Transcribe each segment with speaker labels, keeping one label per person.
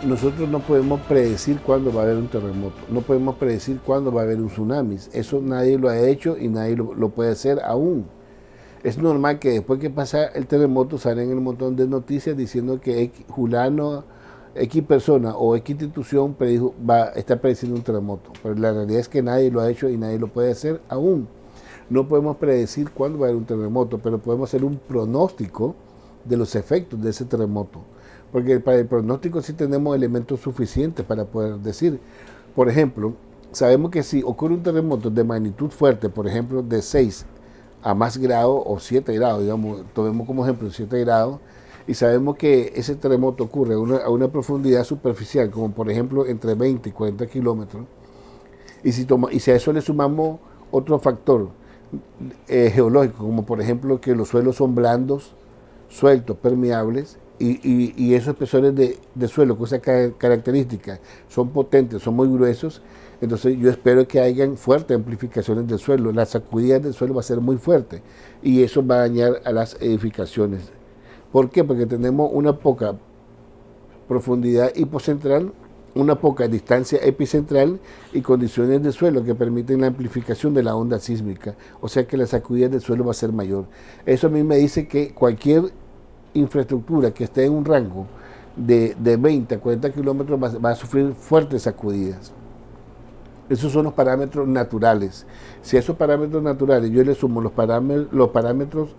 Speaker 1: nosotros no podemos predecir cuándo va a haber un terremoto, no podemos predecir cuándo va a haber un tsunami. Eso nadie lo ha hecho y nadie lo puede hacer aún. Es normal que después que pasa el terremoto salen un montón de noticias diciendo que Julano, X persona o X institución está prediciendo un terremoto. Pero la realidad es que nadie lo ha hecho y nadie lo puede hacer aún. No podemos predecir cuándo va a haber un terremoto, pero podemos hacer un pronóstico de los efectos de ese terremoto. Porque para el pronóstico sí tenemos elementos suficientes para poder decir. Por ejemplo, sabemos que si ocurre un terremoto de magnitud fuerte, por ejemplo, de 6 a más grado o 7 grados, digamos, tomemos como ejemplo 7 grados, y sabemos que ese terremoto ocurre a una profundidad superficial, como por ejemplo entre 20 y 40 kilómetros, y si a eso le sumamos otro factor geológico, como por ejemplo que los suelos son blandos, sueltos, permeables, y esos espesores de suelo con esa característica son potentes, son muy gruesos, entonces yo espero que hayan fuertes amplificaciones del suelo, la sacudida del suelo va a ser muy fuerte y eso va a dañar a las edificaciones. ¿Por qué? Porque tenemos una poca profundidad hipocentral, una poca distancia epicentral y condiciones de suelo que permiten la amplificación de la onda sísmica, o sea que la sacudida del suelo va a ser mayor. Eso a mí me dice que cualquier infraestructura que esté en un rango de 20 a 40 kilómetros va a sufrir fuertes sacudidas. Esos son los parámetros naturales. Si a esos parámetros naturales yo le sumo los parámetros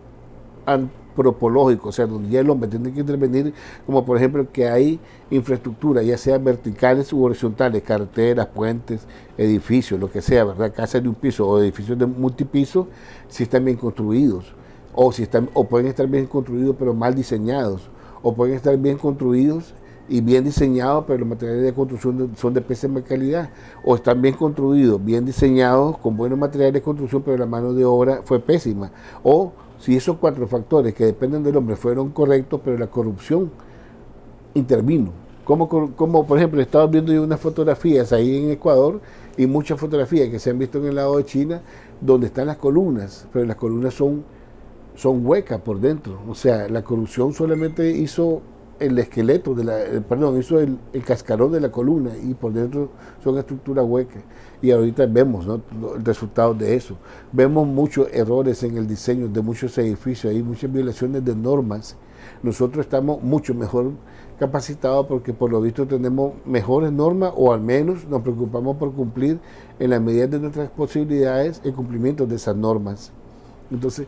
Speaker 1: antropológicos, o sea, donde ya el hombre tiene que intervenir, como por ejemplo que hay infraestructura, ya sean verticales u horizontales, carreteras, puentes, edificios, lo que sea, ¿verdad? Casas de un piso o edificios de multipiso, si están bien construidos, o pueden estar bien construidos pero mal diseñados, o pueden estar bien construidos y bien diseñados, pero los materiales de construcción son de pésima calidad, o están bien construidos, bien diseñados, con buenos materiales de construcción, pero la mano de obra fue pésima, o si esos 4 factores que dependen del hombre fueron correctos, pero la corrupción intervino. Como por ejemplo, estaba viendo yo unas fotografías ahí en Ecuador, y muchas fotografías que se han visto en el lado de China, donde están las columnas, pero las columnas son huecas por dentro, o sea, la corrupción solamente hizo el esqueleto, hizo el cascarón de la columna y por dentro son estructuras huecas. Y ahorita vemos, ¿no?, el resultado de eso. Vemos muchos errores en el diseño de muchos edificios, hay muchas violaciones de normas. Nosotros estamos mucho mejor capacitados porque por lo visto tenemos mejores normas, o al menos nos preocupamos por cumplir en la medida de nuestras posibilidades el cumplimiento de esas normas. Entonces,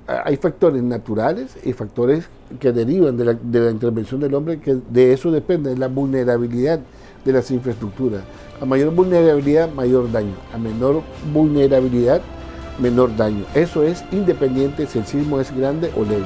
Speaker 1: hay factores naturales y factores que derivan de la intervención del hombre, que de eso depende la vulnerabilidad de las infraestructuras. A mayor vulnerabilidad, mayor daño. A menor vulnerabilidad, menor daño. Eso es independiente si el sismo es grande o leve.